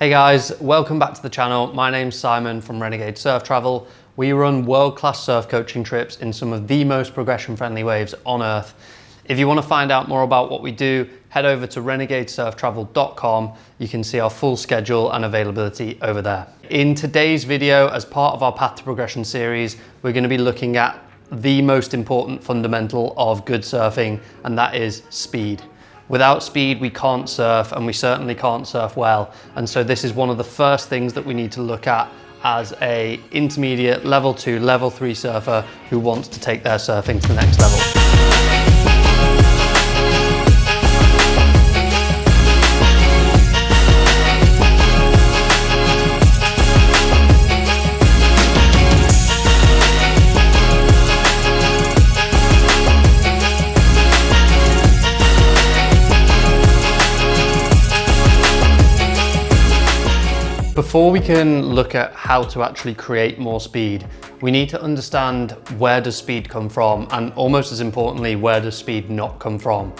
Hey guys, welcome back to the channel. My name's Simon from Renegade Surf Travel. We run world-class surf coaching trips in some of the most progression-friendly waves on earth. If you want to find out more about what we do, head over to renegadesurftravel.com. You can see our full schedule and availability over there. In today's video, as part of our Path to Progression series, we're going to be looking at the most important fundamental of good surfing, and that is speed. Without speed, we can't surf, and we certainly can't surf well. And so this is one of the first things that we need to look at as a intermediate level 2, level 3 surfer who wants to take their surfing to the next level. Before we can look at how to actually create more speed, we need to understand where does speed come from, and almost as importantly, where does speed not come from.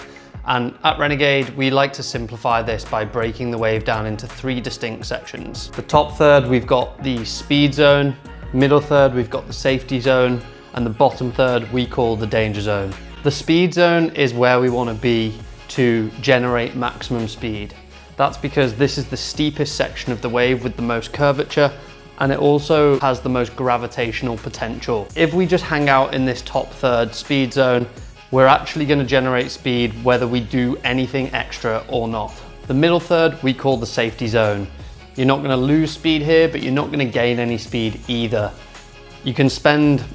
And at Renegade, we like to simplify this by breaking the wave down into 3 distinct sections. The top third, we've got the speed zone, middle third, we've got the safety zone, and the bottom third we call the danger zone. The speed zone is where we want to be to generate maximum speed. That's because this is the steepest section of the wave with the most curvature, and it also has the most gravitational potential. If we just hang out in this top third speed zone, we're actually going to generate speed whether we do anything extra or not. The middle third we call the safety zone. You're not going to lose speed here, but you're not going to gain any speed either. You can spend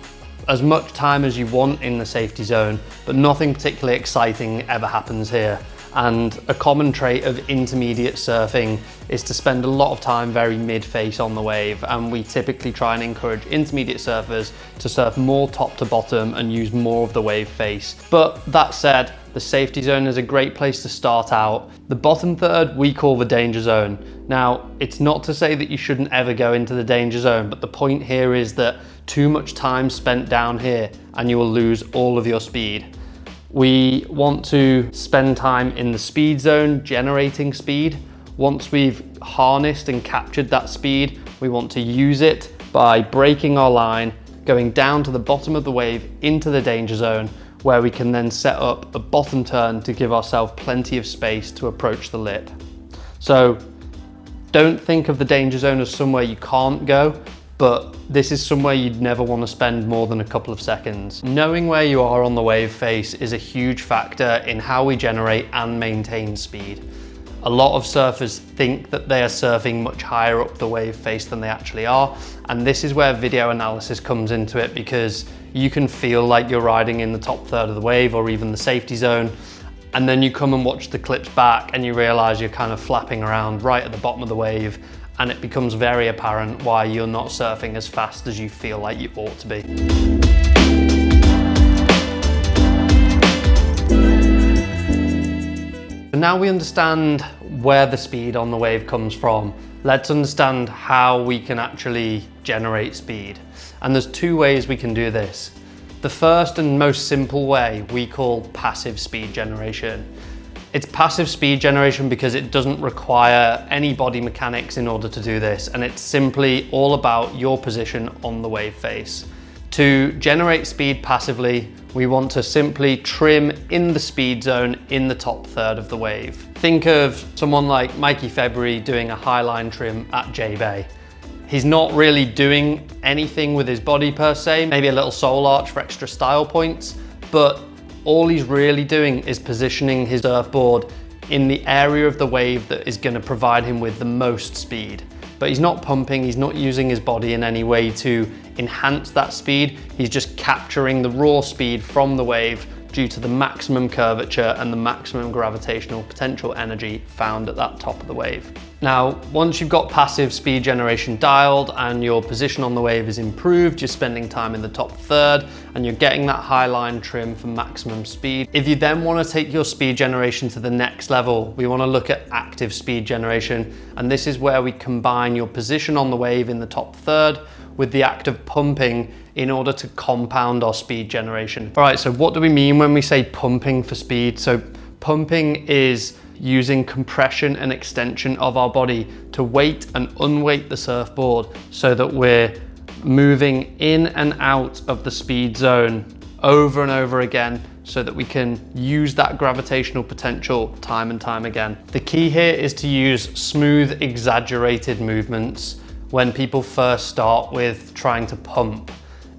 as much time as you want in the safety zone, but nothing particularly exciting ever happens here. And a common trait of intermediate surfing is to spend a lot of time very mid-face on the wave, and we typically try and encourage intermediate surfers to surf more top to bottom and use more of the wave face. But that said, the safety zone is a great place to start out. The bottom third we call the danger zone. Now, it's not to say that you shouldn't ever go into the danger zone, but the point here is that too much time spent down here and you will lose all of your speed. We want to spend time in the speed zone generating speed. Once we've harnessed and captured that speed, we want to use it by breaking our line, going down to the bottom of the wave into the danger zone, where we can then set up a bottom turn to give ourselves plenty of space to approach the lip. So don't think of the danger zone as somewhere you can't go, but this is somewhere you'd never want to spend more than a couple of seconds. Knowing where you are on the wave face is a huge factor in how we generate and maintain speed. A lot of surfers think that they are surfing much higher up the wave face than they actually are, and this is where video analysis comes into it, because you can feel like you're riding in the top third of the wave or even the safety zone, and then you come and watch the clips back and you realize you're kind of flapping around right at the bottom of the wave, and it becomes very apparent why you're not surfing as fast as you feel like you ought to be. So now we understand where the speed on the wave comes from. Let's understand how we can actually generate speed. And there's 2 ways we can do this. The first and most simple way we call passive speed generation. It's passive speed generation because it doesn't require any body mechanics in order to do this, and it's simply all about your position on the wave face. To generate speed passively, we want to simply trim in the speed zone in the top third of the wave. Think of someone like Mikey February doing a highline trim at J-Bay. He's not really doing anything with his body per se, maybe a little soul arch for extra style points, but all he's really doing is positioning his surfboard in the area of the wave that is going to provide him with the most speed. But he's not pumping, he's not using his body in any way to enhance that speed. He's just capturing the raw speed from the wave due to the maximum curvature and the maximum gravitational potential energy found at that top of the wave. Now, once you've got passive speed generation dialed and your position on the wave is improved, you're spending time in the top third and you're getting that high line trim for maximum speed. If you then want to take your speed generation to the next level, we want to look at active speed generation, and this is where we combine your position on the wave in the top third with the act of pumping in order to compound our speed generation. All right, so what do we mean when we say pumping for speed? So pumping is using compression and extension of our body to weight and unweight the surfboard so that we're moving in and out of the speed zone over and over again so that we can use that gravitational potential time and time again. The key here is to use smooth, exaggerated movements. When people first start with trying to pump,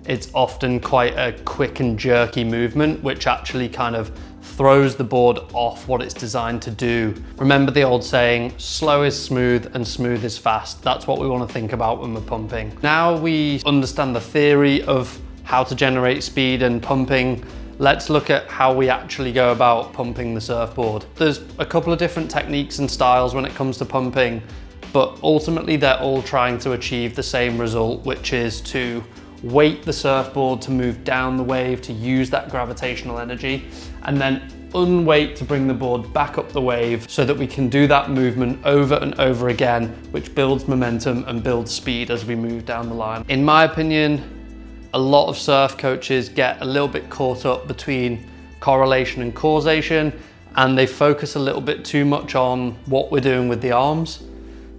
it's often quite a quick and jerky movement, which actually kind of throws the board off what it's designed to do. Remember the old saying, slow is smooth and smooth is fast. That's what we want to think about when we're pumping. Now we understand the theory of how to generate speed and pumping. Let's look at how we actually go about pumping the surfboard. There's a couple of different techniques and styles when it comes to pumping, but ultimately they're all trying to achieve the same result, which is to weight the surfboard to move down the wave to use that gravitational energy, and then unweight to bring the board back up the wave so that we can do that movement over and over again, which builds momentum and builds speed as we move down the line. In my opinion, a lot of surf coaches get a little bit caught up between correlation and causation, and they focus a little bit too much on what we're doing with the arms.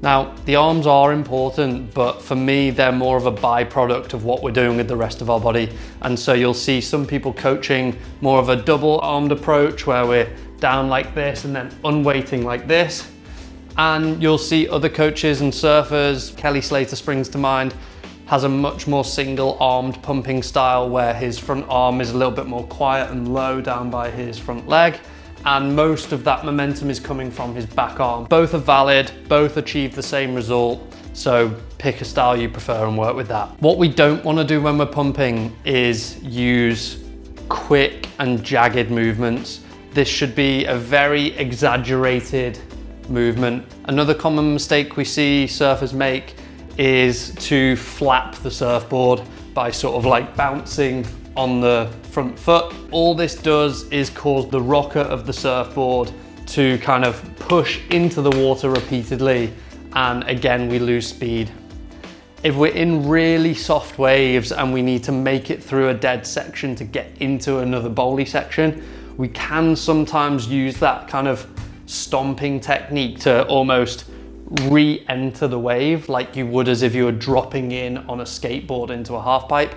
Now, the arms are important, but for me, they're more of a byproduct of what we're doing with the rest of our body. And so you'll see some people coaching more of a double armed approach where we're down like this and then unweighting like this. And you'll see other coaches and surfers, Kelly Slater springs to mind, has a much more single armed pumping style where his front arm is a little bit more quiet and low down by his front leg, and most of that momentum is coming from his back arm. Both are valid, both achieve the same result, so pick a style you prefer and work with that. What we don't want to do when we're pumping is use quick and jagged movements. This should be a very exaggerated movement. Another common mistake we see surfers make is to flap the surfboard by sort of like bouncing on the front foot. All this does is cause the rocker of the surfboard to kind of push into the water repeatedly, and again we lose speed. If we're in really soft waves and we need to make it through a dead section to get into another bowly section, we can sometimes use that kind of stomping technique to almost re-enter the wave like you would as if you were dropping in on a skateboard into a half pipe.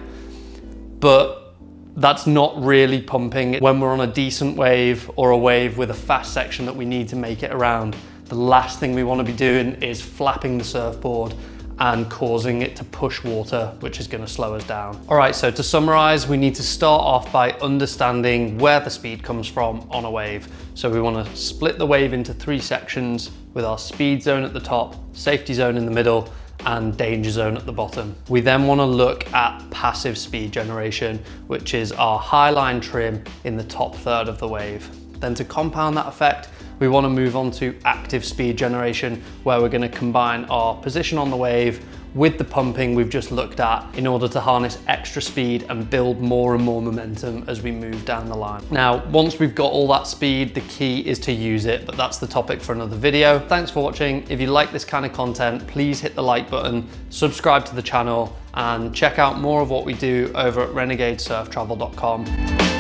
But that's not really pumping. When we're on a decent wave or a wave with a fast section that we need to make it around, the last thing we want to be doing is flapping the surfboard and causing it to push water, which is going to slow us down. All right, so to summarize, we need to start off by understanding where the speed comes from on a wave. So we want to split the wave into 3 sections with our speed zone at the top, safety zone in the middle, and danger zone at the bottom. We then want to look at passive speed generation, which is our high line trim in the top third of the wave. Then to compound that effect, we want to move on to active speed generation, where we're going to combine our position on the wave with the pumping we've just looked at in order to harness extra speed and build more and more momentum as we move down the line. Now, once we've got all that speed, the key is to use it, but that's the topic for another video. Thanks for watching. If you like this kind of content, please hit the like button, subscribe to the channel, and check out more of what we do over at renegadesurftravel.com.